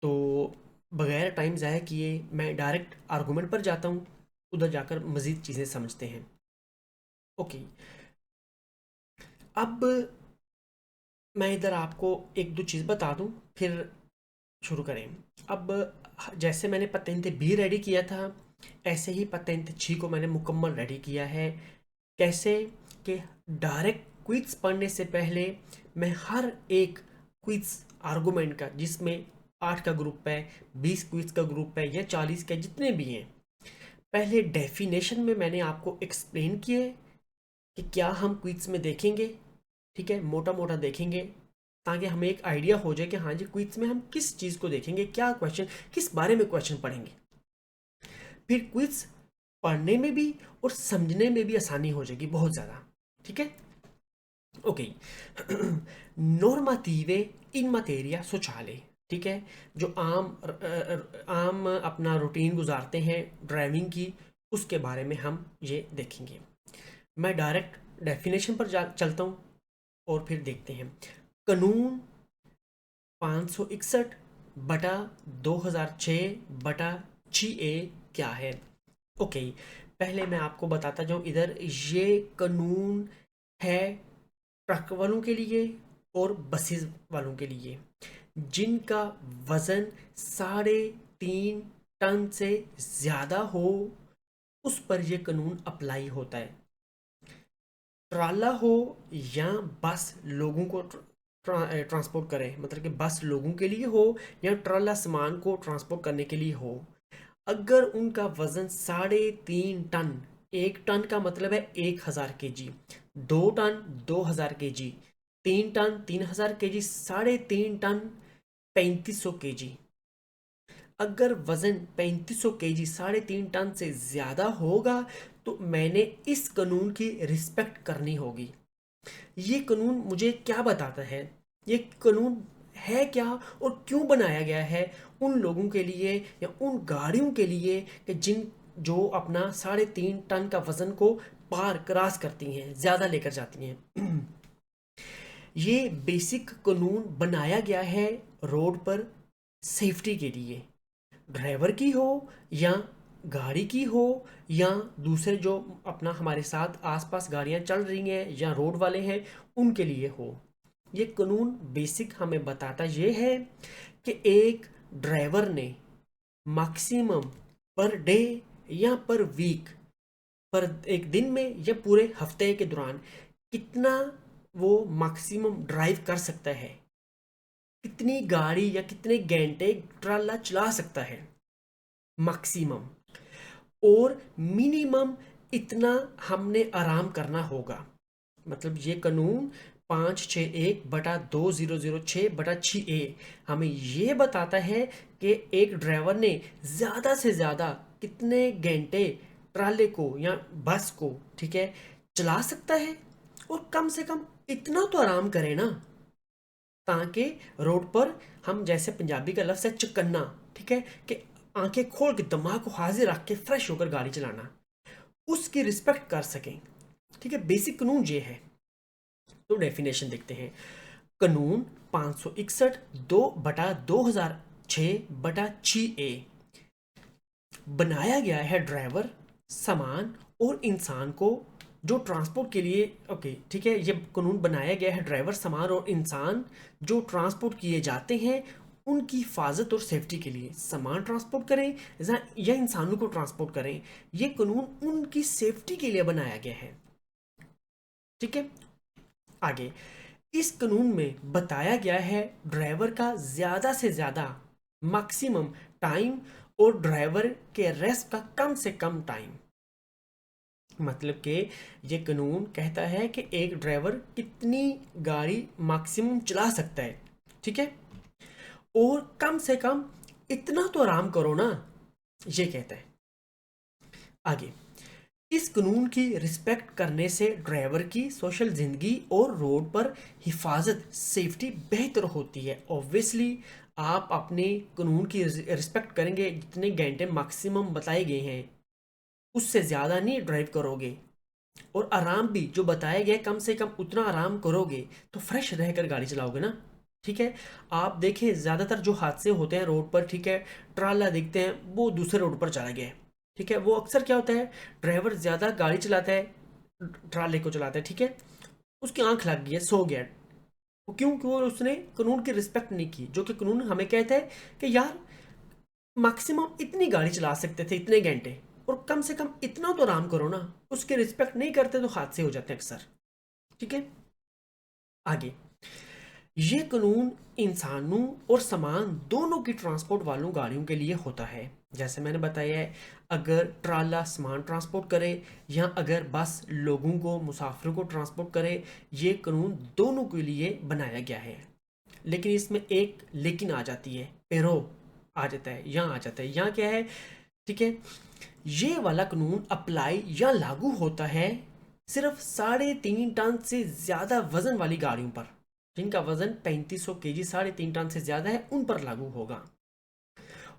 तो बगैर टाइम ज़ाया किए मैं डायरेक्ट आर्गूमेंट पर जाता हूँ। उधर जाकर मज़ीद चीज़ें समझते हैं। ओके, अब मैं इधर आपको एक दो चीज़ बता दूँ, फिर शुरू करें। अब जैसे मैंने पतेंते बी रेडी किया था, ऐसे ही पतेंते छी को मैंने मुकम्मल रेडी किया है। कैसे कि डायरेक्ट क्विज पढ़ने से पहले मैं हर एक क्विज आर्गुमेंट का, जिसमें 8 का ग्रुप है, 20 क्विज का ग्रुप है या 40 का, जितने भी हैं, पहले डेफिनेशन में मैंने आपको एक्सप्लेन किए कि क्या हम क्विज में देखेंगे। ठीक है, मोटा मोटा देखेंगे, ताकि हमें एक आइडिया हो जाए कि हाँ जी क्विज में हम किस चीज़ को देखेंगे, क्या क्वेश्चन, किस बारे में क्वेश्चन पढ़ेंगे। फिर क्विज पढ़ने में भी और समझने में भी आसानी हो जाएगी बहुत ज़्यादा। ठीक है, ओके। नॉर्माटिवे इन materia sociale, ठीक है, जो आम अपना रूटीन गुजारते हैं ड्राइविंग की, उसके बारे में हम ये देखेंगे। मैं डायरेक्ट डेफिनेशन पर चलता हूँ और फिर देखते हैं। कानून 561 बटा 2006 बटा 6A क्या है। ओके, पहले मैं आपको बताता जाऊँ, इधर ये कानून है ट्रक वालों के लिए और बसेस वालों के लिए, जिनका वजन 3.5 टन से ज़्यादा हो, उस पर यह कानून अप्लाई होता है। ट्राला हो या बस लोगों को ट्रांसपोर्ट करे, मतलब कि बस लोगों के लिए हो या ट्राला सामान को ट्रांसपोर्ट करने के लिए हो, अगर उनका वजन 3.5 टन, 1 टन का मतलब है 1000 kg, 2 ton 2000 kg, 3 ton 3000 kg, 3.5 ton 3500 kg, अगर वजन 3500 kg 3.5 टन से ज़्यादा होगा तो मैंने इस कानून की रिस्पेक्ट करनी होगी। ये कानून मुझे क्या बताता है, ये कानून है क्या और क्यों बनाया गया है उन लोगों के लिए या उन गाड़ियों के लिए कि जिन जो अपना 3.5 टन का वजन को पार क्रॉस करती हैं, ज़्यादा लेकर जाती हैं। ये बेसिक कानून बनाया गया है रोड पर सेफ्टी के लिए, ड्राइवर की हो या गाड़ी की हो या दूसरे जो अपना हमारे साथ आसपास गाड़ियां चल रही हैं या रोड वाले हैं उनके लिए हो। ये कानून बेसिक हमें बताता ये है कि एक ड्राइवर ने मैक्सिमम पर डे या पर वीक, पर एक दिन में या पूरे हफ्ते के दौरान कितना वो मैक्सिमम ड्राइव कर सकता है, कितनी गाड़ी या कितने घंटे ट्राला चला सकता है मैक्सिमम, और मिनिमम इतना हमने आराम करना होगा। मतलब ये कानून 561/2006/6A हमें ये बताता है कि एक ड्राइवर ने ज़्यादा से ज़्यादा कितने घंटे ट्राले को या बस को, ठीक है, चला सकता है, और कम से कम इतना तो आराम करे ना, ताकि रोड पर हम, जैसे पंजाबी का लफ्ज़ है चकन्ना, ठीक है, कि आंखें खोल के दिमाग को हाजिर रख के फ्रेश होकर गाड़ी चलाना, उसकी रिस्पेक्ट कर सकें। ठीक है, बेसिक कानून ये है। तो डेफिनेशन देखते हैं। कानून 561 2/2006/6A बनाया गया है ड्राइवर, सामान और इंसान को जो ट्रांसपोर्ट के लिए, ओके ठीक है, ये कानून बनाया गया है ड्राइवर, सामान और इंसान जो ट्रांसपोर्ट किए जाते हैं उनकी हिफाजत और सेफ्टी के लिए, सामान ट्रांसपोर्ट करें या इंसानों को ट्रांसपोर्ट करें, ये कानून उनकी सेफ्टी के लिए बनाया गया है। ठीक है, आगे इस कानून में बताया गया है ड्राइवर का ज़्यादा से ज़्यादा मैक्सिमम टाइम और ड्राइवर के रेस्ट का कम से कम टाइम। मतलब कि ये कानून कहता है कि एक ड्राइवर कितनी गाड़ी मैक्सिमम चला सकता है, ठीक है, और कम से कम इतना तो आराम करो ना, ये कहता है। आगे इस कानून की रिस्पेक्ट करने से ड्राइवर की सोशल ज़िंदगी और रोड पर हिफाजत, सेफ्टी बेहतर होती है। ऑब्वियसली आप अपने कानून की रिस्पेक्ट करेंगे, जितने घंटे मैक्सिमम बताए गए हैं उससे ज़्यादा नहीं ड्राइव करोगे, और आराम भी जो बताया गया है कम से कम उतना आराम करोगे तो फ्रेश रहकर गाड़ी चलाओगे ना। ठीक है। आप देखें ज़्यादातर जो हादसे होते हैं रोड पर, ठीक है, ट्राला देखते हैं वो दूसरे रोड पर चला गया है, ठीक है, वो अक्सर क्या होता है, ड्राइवर ज़्यादा गाड़ी चलाता है, ट्राले को चलाता है, ठीक है, उसकी आंख लग गई है, सो गया, वो क्यों, क्यों उसने कानून की रिस्पेक्ट नहीं की, जो कि कानून हमें कहता है कि यार मैक्सिमम इतनी गाड़ी चला सकते थे इतने घंटे, और कम से कम इतना तो आराम करो ना, उसके रिस्पेक्ट नहीं करते तो हादसे हो जाते हैं अक्सर, ठीक है। आगे, ये कानून इंसानों और सामान दोनों की ट्रांसपोर्ट वालों गाड़ियों के लिए होता है। जैसे मैंने बताया है, अगर ट्राला सामान ट्रांसपोर्ट करे या अगर बस लोगों को, मुसाफिरों को ट्रांसपोर्ट करे, ये कानून दोनों के लिए बनाया गया है। लेकिन इसमें एक लेकिन आ जाती है, pero आ जाता है, यहाँ आ जाता है, यहाँ क्या है, ठीक है, ये वाला कानून अप्लाई या लागू होता है सिर्फ 3.5 टन से ज़्यादा वजन वाली गाड़ियों पर, जिनका वजन 3500 केजी 3.5 टन से ज़्यादा है, उन पर लागू होगा।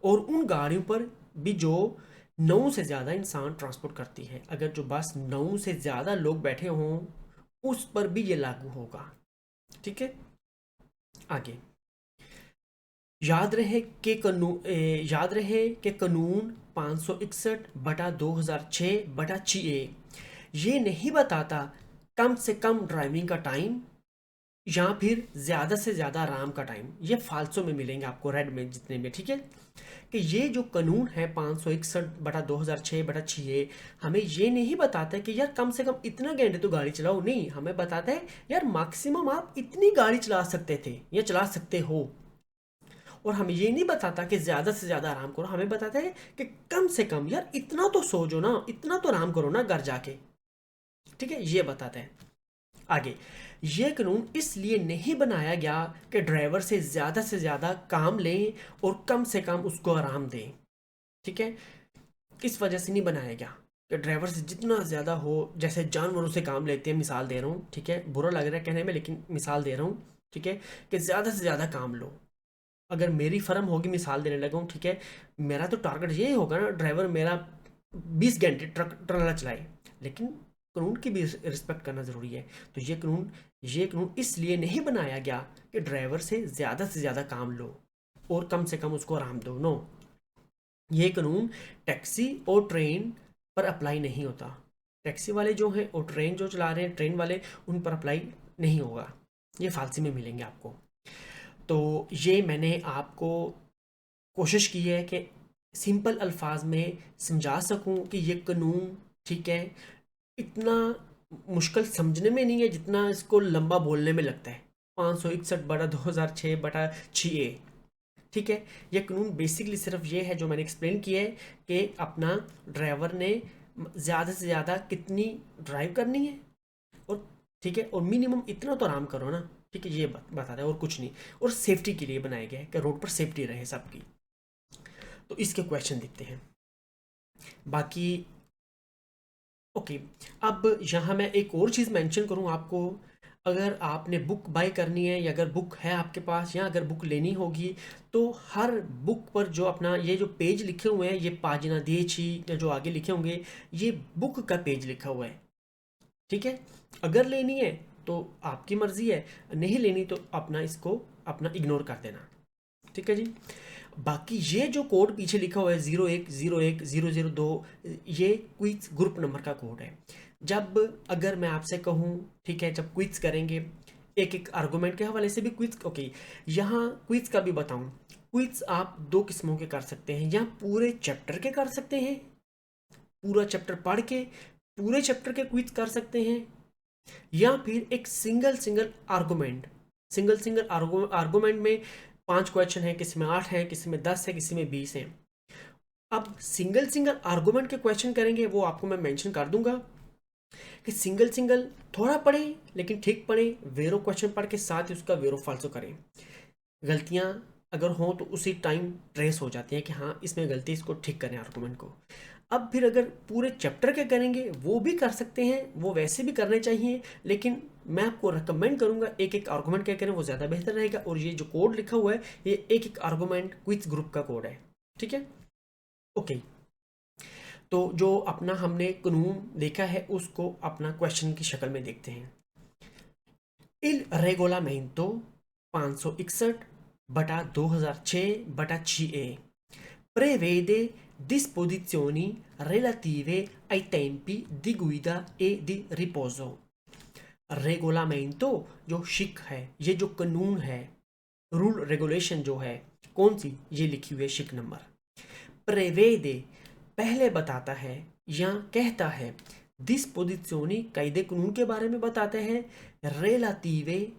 और उन गाड़ियों पर भी जो 9 से ज़्यादा इंसान ट्रांसपोर्ट करती है, अगर जो बस 9 से ज़्यादा लोग बैठे हों उस पर भी ये लागू होगा, ठीक है। आगे, याद रहे कि कानून 561/2006/6A ये नहीं बताता कम से कम ड्राइविंग का टाइम या फिर ज़्यादा से ज़्यादा आराम का टाइम, ये फालसो में मिलेंगे आपको रेड में जितने में, ठीक है, कि ये जो कानून है 561/2006/6A हमें ये नहीं बताता है कि यार कम से कम इतना घंटे तो गाड़ी चलाओ, नहीं, हमें बताता है यार मैक्सिमम आप इतनी गाड़ी चला सकते थे या चला सकते हो। और हमें ये नहीं बताता कि ज़्यादा से ज़्यादा आराम करो, हमें बताता है कि कम से कम यार इतना तो सो जो ना, इतना तो आराम करो ना घर जाके, ठीक है, ये बताता है। आगे, ये कानून इसलिए नहीं बनाया गया कि ड्राइवर से ज़्यादा काम लें और कम से कम उसको आराम दें, ठीक है, इस वजह से नहीं बनाया गया कि ड्राइवर से जितना ज़्यादा हो, जैसे जानवरों से काम लेते हैं, मिसाल दे रहा हूँ, ठीक है, बुरा लग रहा है कहने में लेकिन मिसाल दे रहा हूँ, ठीक है, कि ज़्यादा से ज़्यादा काम लो। अगर मेरी फर्म होगी, मिसाल देने लगा हूँ, ठीक है, मेरा तो टारगेट ये होगा ना, ड्राइवर मेरा 20 घंटे ट्रक चलाए, लेकिन कानून की भी रिस्पेक्ट करना ज़रूरी है। तो ये कानून इसलिए नहीं बनाया गया कि ड्राइवर से ज़्यादा काम लो और कम से कम उसको आराम दो, नो, ये कानून टैक्सी और ट्रेन पर अप्लाई नहीं होता। टैक्सी वाले जो हैं और ट्रेन जो चला रहे हैं, ट्रेन वाले, उन पर अप्लाई नहीं होगा, ये फालसी में मिलेंगे आपको। तो ये मैंने आपको कोशिश की है कि सिंपल अल्फाज में समझा सकूं कि ये कानून, ठीक है, इतना मुश्किल समझने में नहीं है जितना इसको लंबा बोलने में लगता है। 561/2006/6A, ठीक है, ये कानून बेसिकली सिर्फ ये है जो मैंने एक्सप्लेन किया है कि अपना ड्राइवर ने ज़्यादा से ज़्यादा कितनी ड्राइव करनी है, और ठीक है, और मिनिमम इतना तो आराम करो ना, ठीक है, ये बताता है और कुछ नहीं। और सेफ्टी के लिए बनाया गया है कि रोड पर सेफ्टी रहे सबकी। तो इसके क्वेश्चन देखते हैं बाकी। ओके, अब यहाँ मैं एक और चीज़ मेंशन करूँ आपको, अगर आपने बुक बाय करनी है या अगर बुक है आपके पास या अगर बुक लेनी होगी, तो हर बुक पर जो अपना ये जो पेज लिखे हुए हैं, ये पाजना 10 या जो आगे लिखे होंगे, ये बुक का पेज लिखा हुआ है, ठीक है। अगर लेनी है तो आपकी मर्जी है, नहीं लेनी तो अपना इसको अपना इग्नोर कर देना, ठीक है जी। बाकी ये जो कोड पीछे लिखा हुआ है 0101 002, ये क्विज ग्रुप नंबर का कोड है। जब अगर मैं आपसे कहूँ, ठीक है, जब क्विज करेंगे एक एक आर्गूमेंट के हवाले से भी क्विज, ओके, यहाँ क्विज का भी बताऊँ, क्विज आप 2 किस्मों के कर सकते हैं, या पूरे चैप्टर के कर सकते हैं, पूरा चैप्टर पढ़ के पूरे चैप्टर के क्विज कर सकते हैं, या फिर एक सिंगल सिंगल आर्गूमेंट में 5 क्वेश्चन है, किसी में 8 है, किसी में 10 है, किसी में 20 है। अब सिंगल आर्गूमेंट के क्वेश्चन करेंगे, वो आपको मैं मेंशन कर दूंगा कि सिंगल थोड़ा पढ़ें लेकिन ठीक पढ़ें, वेरो क्वेश्चन पढ़ के साथ ही उसका वेरो फाल्सो करें। गलतियां अगर हों तो उसी टाइम ट्रेस हो जाती हैं कि हाँ इसमें गलती, इसको ठीक करें आर्गूमेंट को। अब फिर अगर पूरे चैप्टर के करेंगे वो भी कर सकते हैं, वो वैसे भी करने चाहिए, लेकिन मैं आपको रिकमेंड करूंगा एक एक आर्गूमेंट क्या करें, वो ज़्यादा बेहतर रहेगा। और ये जो कोड लिखा हुआ है, ये एक एक आर्गूमेंट क्विज ग्रुप का कोड है, ठीक है, ओके। तो जो अपना हमने कानून देखा है उसको अपना क्वेश्चन की शक्ल में देखते हैं। Il regolamento 561/2006/CE prevede disposizioni relative ai tempi di guida e di riposo। रेगोलामेंटो जो शिक है, ये जो कानून है, रूल रेगुलेशन जो है, कौन सी, ये लिखी हुई है शिक नंबर। प्रेवेदे पहले बताता है या कहता है, डिस्पोजिशोनी कायदे कानून के बारे में बताते हैं, रेलातीवे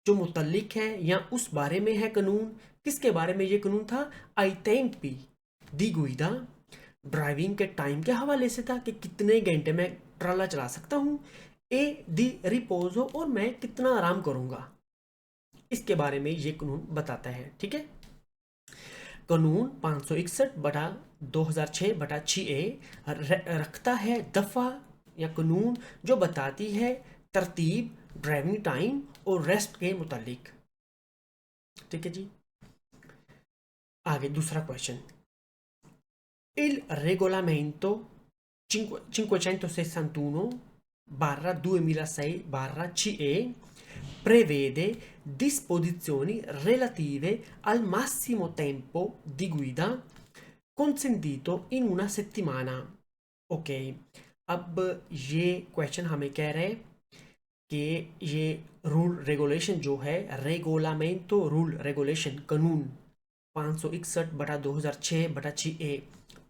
जो मुतल्लिक है या उस बारे में है कानून। किसके बारे में ये कानून था? आई टेम्पी दी गुइदा ड्राइविंग के टाइम के हवाले से था कि कितने घंटे में ट्राला चला सकता हूँ। ए दी रिपोजो और मैं कितना आराम करूंगा, इसके बारे में ये कानून बताता है। ठीक है, कानून 561/2006/CE रखता है दफा या कानून जो बताती है तरतीब ड्राइविंग टाइम और रेस्ट के मुतालिक। ठीक है जी, आगे दूसरा question. Il regolamento 561/2006/CE prevede disposizioni relative al massimo tempo di guida consentito in una settimana। Okay, अब ये क्वेश्चन हमें कह रहे हैं कि ये रूल रेगुलेशन जो है, रेगोलामेंटो रूल रेगुलेशन कानून 561/2006/CE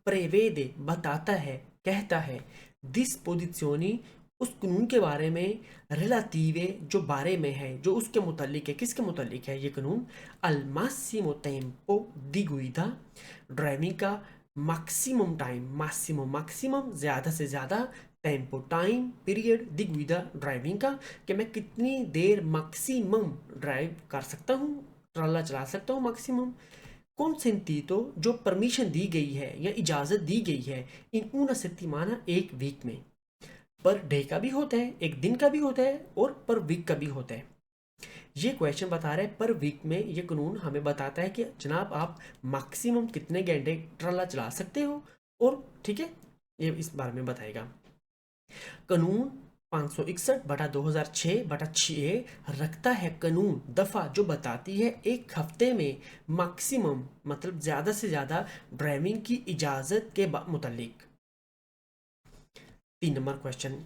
प्रेवेदे बताता है, कहता है, डिस्पोजिशोनी उस कानून के बारे में, रिलेटिवे जो बारे में है, जो उसके मुतालिक है। किसके मुतालिक है ये कानून? अल मासिमो टेम्पो दी गुइदा ड्राइविंग का मैक्सिमम टाइम, मैक्सिमम ज़्यादा से ज़्यादा, टेम्पो टाइम पीरियड, दी गुइदा ड्राइविंग का कि मैं कितनी देर मैक्सिमम ड्राइव कर सकता हूँ, ट्राला चला सकता हूँ मैक्सिमम। कॉन्सेंटीतो जो परमिशन दी गई है या इजाज़त दी गई है, इन una settimana एक वीक में। पर डे का भी होता है, एक दिन का भी होता है और पर वीक का भी होता है। ये क्वेश्चन बता रहा है पर वीक में ये कानून हमें बताता है कि जनाब आप मैक्सिमम कितने घंटे ट्राला चला सकते हो, और ठीक है ये इस बारे में बताएगा। कानून 561/2006/CE रखता है कानून दफ़ा जो बताती है एक हफ्ते में मैक्सिमम मतलब ज़्यादा से ज़्यादा ड्राइविंग की इजाज़त के मुतालिक। 3 number question.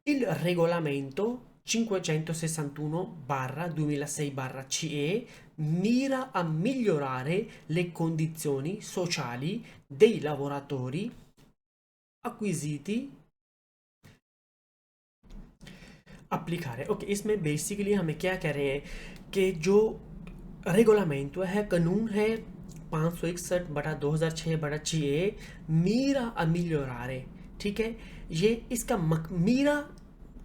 Il regolamento 561/2006/CE mira a migliorare le condizioni sociali dei lavoratori acquisiti applicare। Okay, इसमें बेसिकली हमें क्या कह रहे हैं कि जो रेगुलामेंटो है, कानून है 561/2006/CE मीरा अ मिgliorare। ठीक है, ये इसका मीरा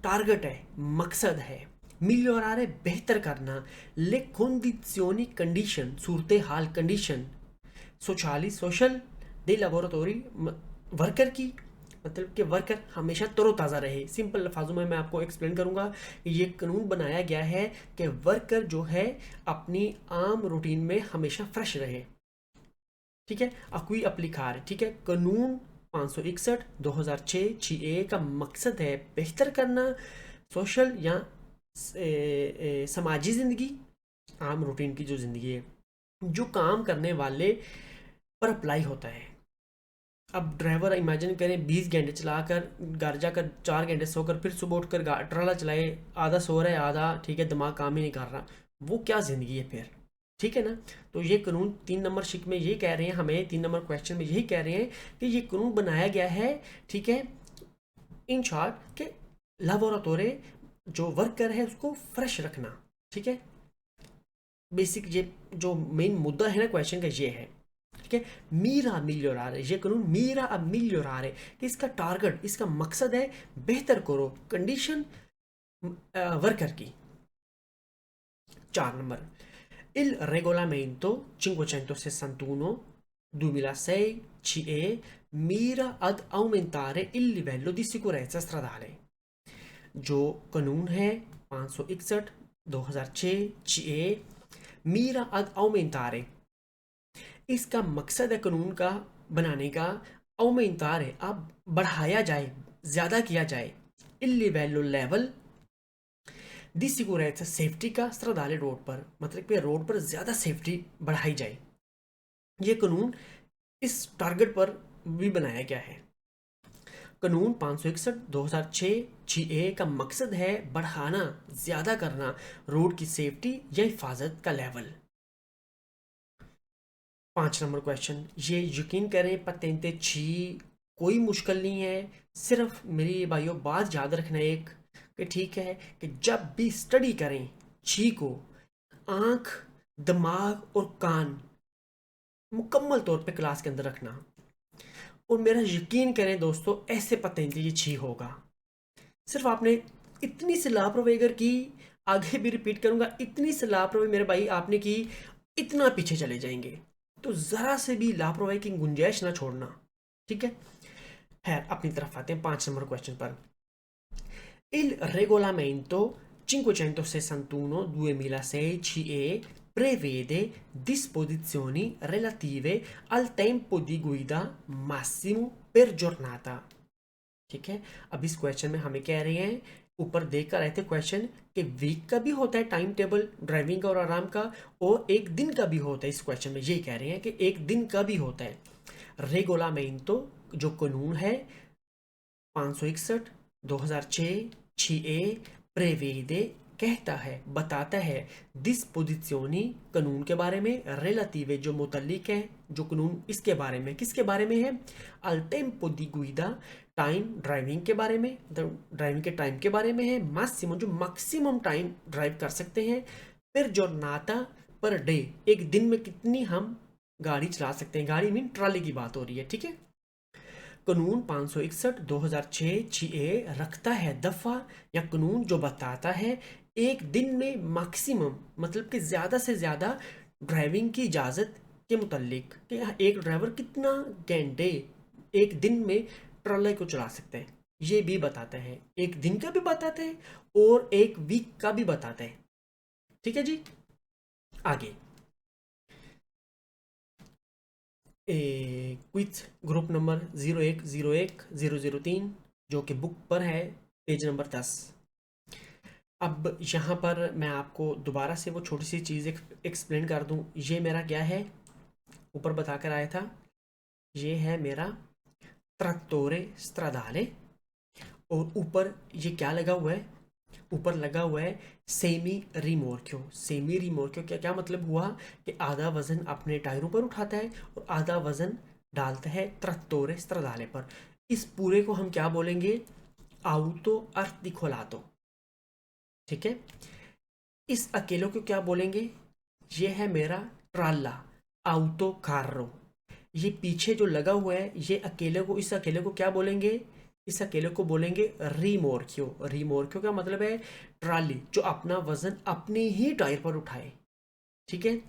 टारगेट है, मकसद है, मिgliorare बेहतर करना, ले condizioni कंडीशन सूरत हाल कंडीशन, सोशली सोशल, दे लैबोरेटरी वर्कर की, मतलब कि वर्कर हमेशा तरोताज़ा रहे। सिंपल लफ्ज़ों में मैं आपको एक्सप्लेन करूंगा। ये कानून बनाया गया है कि वर्कर जो है अपनी आम रूटीन में हमेशा फ्रेश रहे। ठीक है, अक्वी अप्लीकार। ठीक है, कानून 561/2006/CE का मकसद है बेहतर करना सोशल या समाजी ज़िंदगी, आम रूटीन की जो ज़िंदगी है, जो काम करने वाले पर अप्लाई होता है। अब ड्राइवर इमेजिन करें 20 घंटे चलाकर घर जाकर 4 घंटे सोकर फिर सुबह उठकर ट्राला चलाए, आधा सो रहा है आधा ठीक है दिमाग काम ही नहीं कर रहा, वो क्या ज़िंदगी है फिर? ठीक है ना। तो ये कानून 3 नंबर शिक में ये कह रहे हैं हमें, 3 नंबर क्वेश्चन में यही कह रहे हैं कि ये कानून बनाया गया है, ठीक है, इन शॉर्ट के लैबोरेटरी जो वर्कर है उसको फ्रेश रखना। ठीक है, बेसिक ये जो मेन मुद्दा है ना क्वेश्चन का ये है। ठीक है, मीरा मिलियोरारे, ये कानून मीरा अब मिलियोरारे कि इसका टारगेट, इसका मकसद है बेहतर करो कंडीशन वर्कर की। 4 number, il regolamento 561/2006/CE mira ad aumentare il livello di sicurezza stradale। जो कानून है 561/2006/CE मीरा अद aumentare, इसका मकसद है कानून का बनाने का aumentare, अब बढ़ाया जाए, ज़्यादा किया जाए, il livello लेवल दी सिक्योरिटी सेफ्टी का स्ट्राडाले रोड पर, मतलब कि रोड पर ज़्यादा सेफ्टी बढ़ाई जाए। ये कानून इस टारगेट पर भी बनाया गया है। कानून 561 2006 GA का मकसद है बढ़ाना, ज़्यादा करना रोड की सेफ्टी या हिफाजत का लेवल। 5 नंबर क्वेश्चन, ये यकीन करें पतेंते छी कोई मुश्किल नहीं है, सिर्फ मेरी भाइयों बात याद रखना एक कि ठीक है कि जब भी स्टडी करें छी को आंख, दिमाग और कान मुकम्मल तौर पे क्लास के अंदर रखना। और मेरा यकीन करें दोस्तों, ऐसे पतेंते ये छी होगा। सिर्फ आपने इतनी सी लापरवाही अगर की, आगे भी रिपीट करूंगा, इतनी सी लापरवाही मेरे भाई आपने की, इतना पीछे चले जाएंगे। तो ज़रा से भी लापरवाही की गुंजाइश ना छोड़ना, ठीक है। खैर अपनी तरफ आते हैं 5 नंबर क्वेश्चन पर। Il regolamento 561 2006 CE prevede disposizioni relative al tempo di guida massimo per giornata। ठीक है, अब इस क्वेश्चन में हमें कह रहे हैं, ऊपर देख कर आए थे क्वेश्चन कि वीक का भी होता है टाइम टेबल ड्राइविंग का और आराम का, और एक दिन का भी होता है। इस क्वेश्चन में ये कह रहे हैं कि एक दिन का भी होता है। रेगोलामेंटो जो कानून है 561 2006 6A प्रेवेदे कहता है, बताता है, डिस्पोजिzioni कानून के बारे में, रिलेटिव जो मुतल्लिक है, जो कानून इसके बारे में, किसके बारे में है, अल टेम्पो दी गुइदा टाइम ड्राइविंग के बारे में, ड्राइविंग के टाइम के बारे में है, मैक्सिमम जो मैक्सिमम टाइम ड्राइव कर सकते हैं, फिर जॉर्नाता पर डे एक दिन में कितनी हम गाड़ी चला सकते हैं, गाड़ी मीन ट्राली की बात हो रही है, ठीक है। कानून 561 2006 GA रखता है दफ़ा या कानून जो बताता है एक दिन में मैक्सिमम, मतलब कि ज़्यादा से ज़्यादा ड्राइविंग की इजाज़त के मुतल्लिक कि एक ड्राइवर कितना घंटे एक दिन में ट्रॉले को चला सकते हैं, ये भी बताता है। एक दिन का भी बताता है और एक वीक का भी बताता है, ठीक है जी। आगे क्विज ग्रुप नंबर 0101-003 जो कि बुक पर है, पेज नंबर 10। अब यहाँ पर मैं आपको दोबारा से वो छोटी सी चीज़ एक्सप्लेन कर दूँ। ये मेरा क्या है, ऊपर बता कर आया था, ये है मेरा ट्रैक्टोरे स्ट्राडाले, और ऊपर ये क्या लगा हुआ है, ऊपर लगा हुआ है सेमी रिमोर्क्यो। सेमी रिमोर्क्यो क्या क्या मतलब हुआ कि आधा वजन अपने टायरों पर उठाता है और आधा वजन डालता है ट्रैक्टोरे स्ट्राडाले पर। इस पूरे को हम क्या बोलेंगे, आउतो आर्टिकोलातो, ठीक है। इस अकेले को क्या बोलेंगे, ये है मेरा ट्राला, आउतो कार्रो। ये पीछे जो लगा हुआ है ये अकेले को, इस अकेले को क्या बोलेंगे, इस अकेले को बोलेंगे रिमोर्क्यो। रिमोर्क्यो का मतलब है ट्राली जो अपना वजन अपने ही टायर पर उठाए, ठीक है।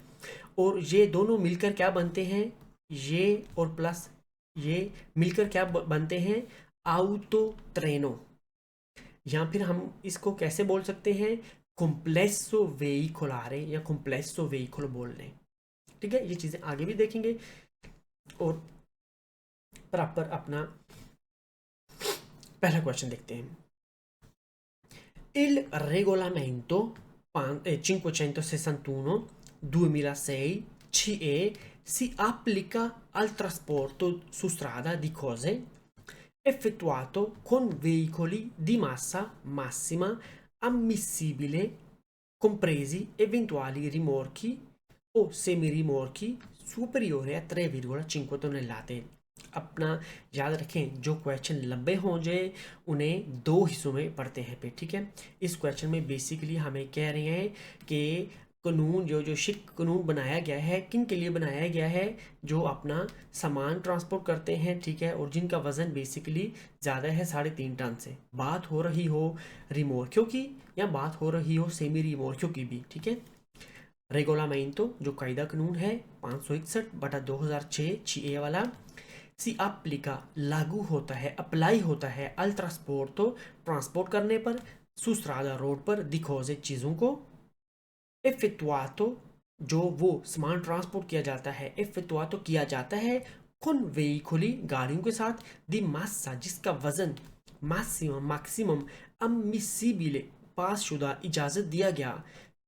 और ये दोनों मिलकर क्या बनते हैं, ये और प्लस ये मिलकर क्या बनते हैं, आउतो ट्रेनो। या फिर हम इसको कैसे बोल सकते हैं, कॉम्प्लेक्सो वेहिकुलारे या कॉम्प्लेक्सो वेहिकुलो बोल रहे हैं, ठीक है। ये चीज़ें आगे भी देखेंगे और प्रॉपर अपना पहला क्वेश्चन देखते हैं। Il regolamento 561 2006 CE si applica al trasporto su strada di cose effettuato con veicoli di massa massima ammissibile, compresi eventuali rimorchi o semirimorchi superiori a 3,5 tonnellate। अपना याद रखें, जो क्वेश्चन लंबे हो जाए उन्हें दो हिस्सों में पढ़ते हैं पे, ठीक है। इस क्वेश्चन में बेसिकली हमें कह रहे हैं कि कानून जो शिक कानून बनाया गया है किन के लिए बनाया गया है, जो अपना सामान ट्रांसपोर्ट करते हैं, ठीक है, और जिनका वज़न बेसिकली ज़्यादा है 3.5 टन से। बात हो रही हो रिमोर्क्यो की या बात हो रही हो सेमी रिमोर्क्यो की भी, ठीक है। रेगोलामेंटो जो कायदा कानून है 561/2006 CE वाला, सी एप्लिका लागू होता है, अप्लाई होता है, अल ट्रांसपोर्टो ट्रांसपोर्ट करने पर, सुस्त्रादा रोड पर, दिखोजे चीज़ों को, इफेक्टुआतो जो वो सामान ट्रांसपोर्ट किया जाता है, इफेक्टुआतो किया जाता है, कुन वेहिकुली गाड़ियों के साथ, दी मासा जिसका वजन, मैक्सिमम मैक्सिमम अम्मिसिबिले पास शुदा इजाज़त दिया गया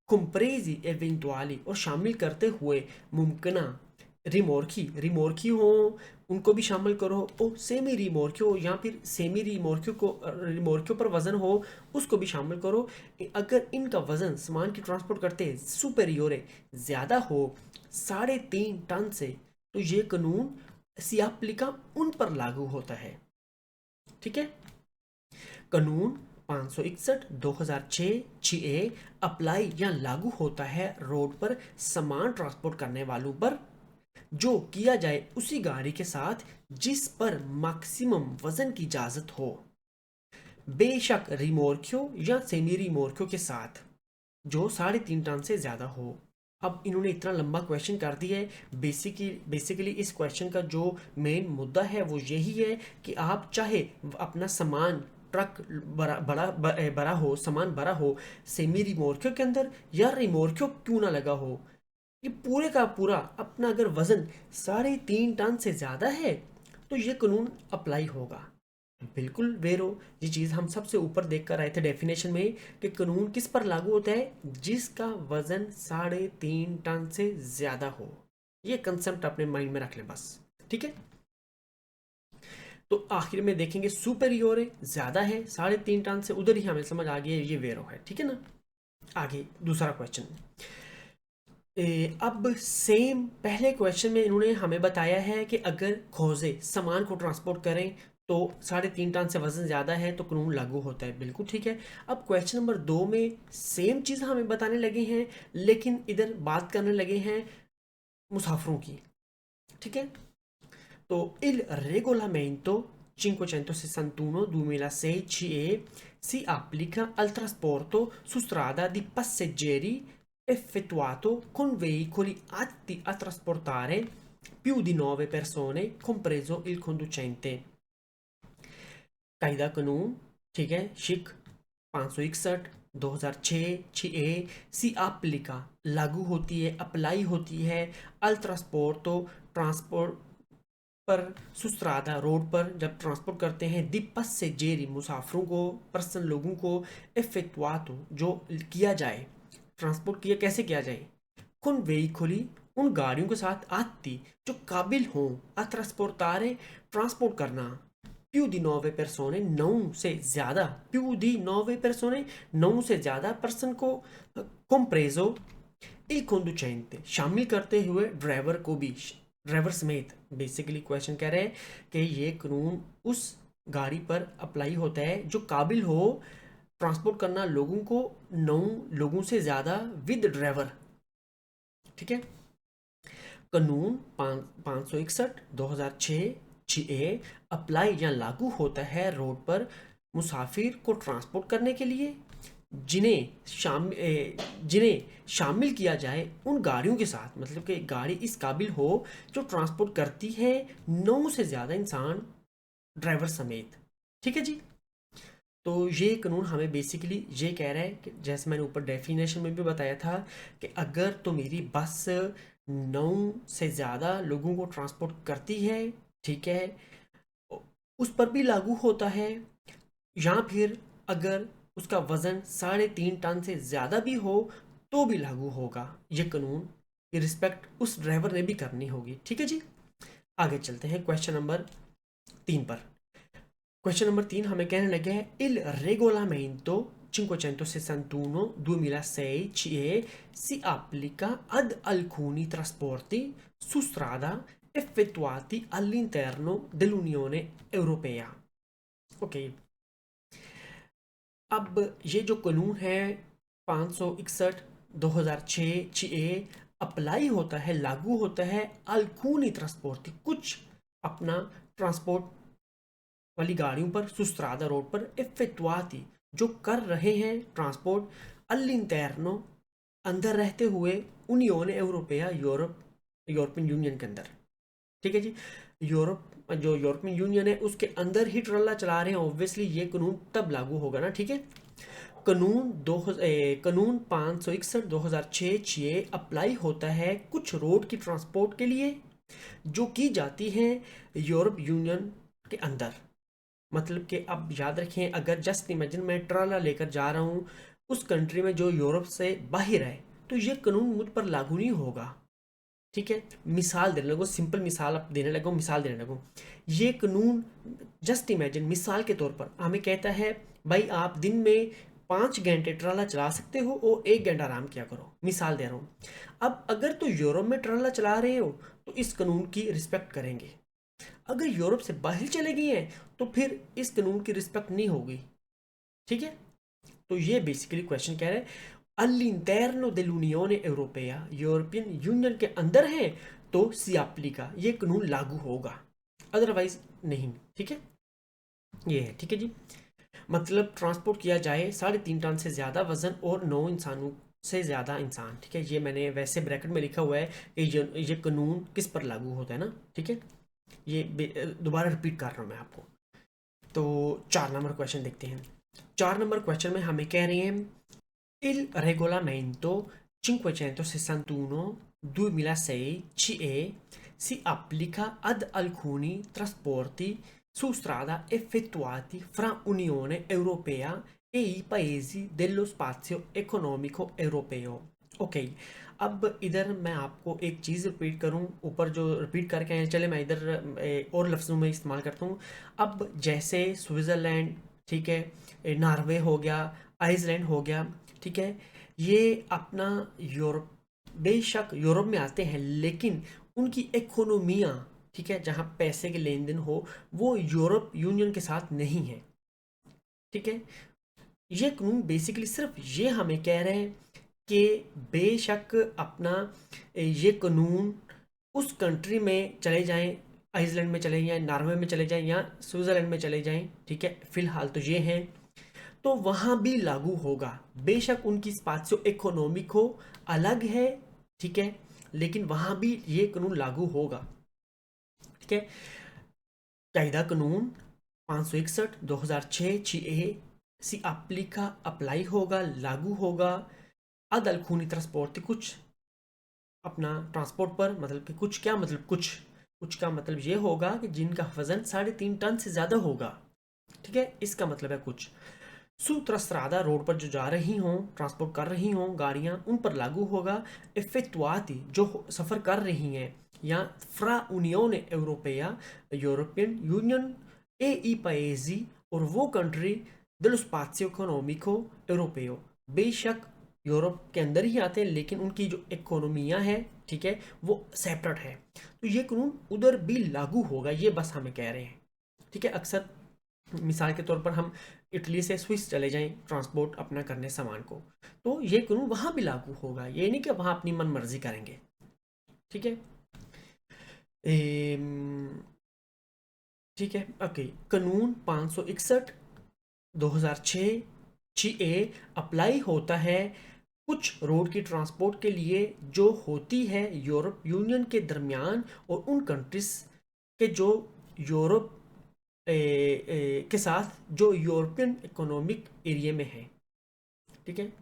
कुम्प्रेजी एवेंटुआली और शामिल करते हुए मुमकिना रिमोर्की हो उनको भी शामिल करो और सेमी रिमोर्कियो या फिर सेमी रिमोर्कियो पर वजन हो उसको भी शामिल करो। अगर इनका वजन सामान की ट्रांसपोर्ट करते सुपेरियोरे ज़्यादा हो 3.5 टन से तो ये कानून सियाप्लिका उन पर लागू होता है। ठीक है। कानून 561 2006 6A अप्लाई या लागू होता है रोड पर सामान ट्रांसपोर्ट करने वालों पर जो किया जाए उसी गाड़ी के साथ जिस पर मैक्सिमम वजन की इजाजत हो, बेशक रिमोर्कियो या सेमी रिमोर्कियो के साथ जो 3.5 टन से ज़्यादा हो। अब इन्होंने इतना लंबा क्वेश्चन कर दिया है। बेसिकली इस क्वेश्चन का जो मेन मुद्दा है वो यही है कि आप चाहे अपना सामान ट्रक बड़ा हो, सामान बड़ा हो सेमी रिमोर्कियो के अंदर या रिमोर्कियो क्यों ना लगा हो, ये पूरे का पूरा अपना अगर वजन 3.5 टन से ज़्यादा है तो ये कानून अप्लाई होगा। बिल्कुल वेरो, ये चीज़ हम सबसे ऊपर देख कर आए थे डेफिनेशन में कि कानून किस पर लागू होता है, जिसका वजन 3.5 टन से ज़्यादा हो। ये कंसेप्ट अपने माइंड में रख लें बस। ठीक है। तो आखिर में देखेंगे सुपेरियोर है, ज़्यादा है 3.5 टन से, उधर ही हमें समझ आ गया ये वेरो है। ठीक है ना। आगे दूसरा क्वेश्चन। अब सेम पहले क्वेश्चन में इन्होंने हमें बताया है कि अगर खोजे सामान को ट्रांसपोर्ट करें तो 3.5 टन से वजन ज़्यादा है तो कानून लागू होता है। बिल्कुल ठीक है। अब क्वेश्चन नंबर 2 में सेम चीज़ हमें बताने लगे हैं लेकिन इधर बात करने लगे हैं मुसाफिरों की। ठीक है। तो il regolamento 561 2006 CE si applica al trasporto su strada di passeggeri effettuato con veicoli atti a trasportare più di 9 persone, compreso il conducente। कायदा कानून, ठीक है, शिक 561 2006 6A सी एप्लिका लागू होती है, अप्लाई होती है अल ट्रांसपोर्टो ट्रांसपोर्ट पर सुस्त्रादा रोड पर जब ट्रांसपोर्ट करते हैं दिपस से जेरी मुसाफिरों को, पर्सन लोगों को, इफेक्टुआतो जो किया जाए, ट्रांसपोर्ट किया कैसे किया जाए, कुन वेहिकुली उन गाड़ियों के साथ आती जो काबिल हों आ ट्रांसपोर्टारे ट्रांसपोर्ट करना più di 9 persone 9 से ज़्यादा più di 9 persone 9 से ज़्यादा पर्सन को compreso il conducente शामिल करते हुए ड्राइवर को भी, ड्राइवर समेत। बेसिकली क्वेश्चन कह रहे हैं कि ये कानून उस गाड़ी पर अप्लाई होता है जो काबिल हो ट्रांसपोर्ट करना लोगों को 9 लोगों से ज़्यादा विद ड्राइवर। ठीक है। कानून 561 2006 6A अप्लाई या लागू होता है रोड पर मुसाफिर को ट्रांसपोर्ट करने के लिए जिन्हें शामिल किया जाए उन गाड़ियों के साथ, मतलब कि गाड़ी इस काबिल हो जो ट्रांसपोर्ट करती है 9 से ज़्यादा इंसान ड्राइवर समेत। ठीक है जी। तो ये कानून हमें बेसिकली ये कह रहा है कि जैसे मैंने ऊपर डेफिनेशन में भी बताया था कि अगर तो मेरी बस 9 से ज़्यादा लोगों को ट्रांसपोर्ट करती है, ठीक है, उस पर भी लागू होता है, या फिर अगर उसका वजन 3.5 टन से ज़्यादा भी हो तो भी लागू होगा ये कानून की रिस्पेक्ट उस ड्राइवर ने भी करनी होगी। ठीक है जी। आगे चलते हैं क्वेश्चन नंबर 3 पर। क्वेश्चन नंबर 3 हमें कहने लगे हैं il regolamento 561 2006 CE si applica ad alcuni trasporti su strada effettuati all'interno dell'Unione Europea। Okay. अब ये जो कानून है 561 2006 CE अप्लाई होता है, लागू होता है alcuni trasporti कुछ अपना ट्रांसपोर्ट वाली गाड़ियों पर सुस्त्रादा रोड पर effettuati जो कर रहे हैं ट्रांसपोर्ट all'interno अंदर रहते हुए यूनियन यूरोपिया यूरोपियन यूनियन के अंदर। ठीक है जी। यूरोप जो यूरोपियन यूनियन है उसके अंदर ही ट्रल्ला चला रहे हैं, ऑब्वियसली ये कानून तब लागू होगा ना। ठीक है। कानून 561 2006 6 अप्लाई होता है कुछ रोड की ट्रांसपोर्ट के लिए जो की जाती है यूरोप यूनियन के अंदर। मतलब कि अब याद रखें, अगर जस्ट इमेजिन मैं ट्राला लेकर जा रहा हूँ उस कंट्री में जो यूरोप से बाहर है, तो ये कानून मुझ पर लागू नहीं होगा। ठीक है, मिसाल देने लगो, सिंपल मिसाल आप देने लगो, मिसाल देने लगो। ये कानून, जस्ट इमेजिन, मिसाल के तौर पर हमें कहता है भाई आप दिन में 5 घंटे ट्राला चला सकते हो और 1 घंटा आराम किया करो, मिसाल दे रहा हूँ। अब अगर तो यूरोप में ट्राला चला रहे हो तो इस कानून की रिस्पेक्ट करेंगे, अगर यूरोप से बाहर चले गए हैं तो फिर इस कानून की रिस्पेक्ट नहीं होगी। ठीक है, तो ये बेसिकली क्वेश्चन कह रहे हैं all'interno dell'Unione Europea, European union के अंदर है तो सी एप्लिका, ये कानून लागू होगा, अदरवाइज नहीं। ठीक है, ये है। ठीक है जी, मतलब ट्रांसपोर्ट किया जाए 3.5 टन से ज़्यादा वजन और 9 इंसानों से ज़्यादा इंसान। ठीक है, ये मैंने वैसे ब्रैकेट में लिखा हुआ है कि ये कानून किस पर लागू होता है ना। ठीक है, ये दोबारा रिपीट कर रहा हूँ मैं आपको। तो 4 नंबर क्वेश्चन देखते हैं। 4 नंबर क्वेश्चन में हमें कह रहे हैं il regolamento 561 2006 CE si applica ad alcuni trasporti su strada effettuati fra Unione Europea e i paesi dello spazio economico europeo। Okay, अब इधर मैं आपको एक चीज़ रिपीट करूं, ऊपर जो रिपीट करके आए, चले मैं इधर और लफ्ज़ों में इस्तेमाल करता हूं। अब जैसे स्विट्ज़रलैंड, ठीक है, नॉर्वे हो गया, आइसलैंड हो गया, ठीक है, ये अपना यूरोप, बेशक यूरोप में आते हैं लेकिन उनकी इकोनॉमियाँ, ठीक है, जहाँ पैसे के लेन देन हो, वो यूरोप यूनियन के साथ नहीं है। ठीक है, ये कानून बेसिकली सिर्फ ये हमें कह रहे हैं कि बेशक अपना ये कानून उस कंट्री में चले जाएं, आइसलैंड में चले जाएं, नॉर्वे में चले जाएं या स्विट्ज़रलैंड में चले जाएं, ठीक है, फिलहाल तो ये हैं, तो वहाँ भी लागू होगा। बेशक उनकी स्पात्यो इकोनॉमिक हो, अलग है, ठीक है, लेकिन वहाँ भी ये कानून लागू होगा। ठीक है, कायदा कानून 561 2006 CE सी एप्लिका अप्लाई होगा, लागू होगा ad alcuni trasporti, कुछ अपना ट्रांसपोर्ट पर, मतलब कि कुछ क्या मतलब कुछ का मतलब ये होगा कि जिनका वजन 3.5 टन से ज़्यादा होगा। ठीक है, इसका मतलब है कुछ सूत्रस्त्रादा रोड पर जो जा रही हों, ट्रांसपोर्ट कर रही हों गाड़ियां, उन पर लागू होगा। इफेक्टुआती जो सफ़र कर रही हैं, या फ्रा यूनियन यूरोपिया, यूरोपियन यूनियन ए ई पाएजी, और वो country dello spazio economico europeo, बेशक यूरोप के अंदर ही आते हैं लेकिन उनकी जो इकोनॉमियाँ है, ठीक है, वो सेपरेट है, तो ये कानून उधर भी लागू होगा, ये बस हमें कह रहे हैं। ठीक है, अक्सर मिसाल के तौर पर हम इटली से स्विस चले जाएं ट्रांसपोर्ट अपना करने सामान को, तो ये कानून वहाँ भी लागू होगा, ये नहीं कि वहाँ अपनी मन मर्जी करेंगे। ठीक है, ठीक है, ओके, कानून 561 2006 CA अप्लाई होता है कुछ रोड की ट्रांसपोर्ट के लिए जो होती है यूरोप यूनियन के दरमियान और उन कंट्रीज के जो यूरोप के साथ जो यूरोपियन इकोनॉमिक एरिया में है। ठीक है,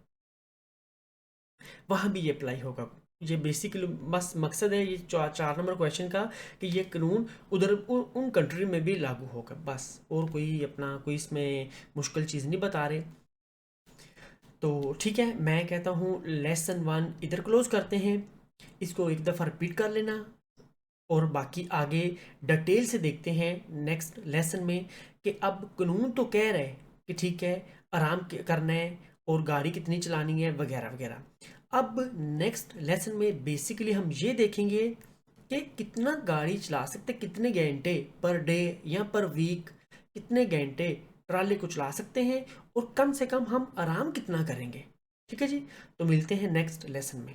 वहाँ भी ये अप्लाई होगा। ये बेसिकली बस मकसद है ये 4 नंबर क्वेश्चन का कि ये कानून उधर उन कंट्री में भी लागू होगा, बस, और कोई अपना कोई इसमें मुश्किल चीज़ नहीं बता रहे। तो ठीक है, मैं कहता हूँ लेसन 1 इधर क्लोज करते हैं, इसको एक दफ़ा रिपीट कर लेना और बाकी आगे डिटेल से देखते हैं नेक्स्ट लेसन में कि अब कानून तो कह रहे हैं कि ठीक है आराम करना है और गाड़ी कितनी चलानी है वगैरह वगैरह। अब नेक्स्ट लेसन में बेसिकली हम ये देखेंगे कि कितना गाड़ी चला सकते, कितने घंटे पर डे या पर वीक, कितने घंटे ट्राले को चला सकते हैं और कम से कम हम आराम कितना करेंगे। ठीक है जी, तो मिलते हैं नेक्स्ट लेसन में।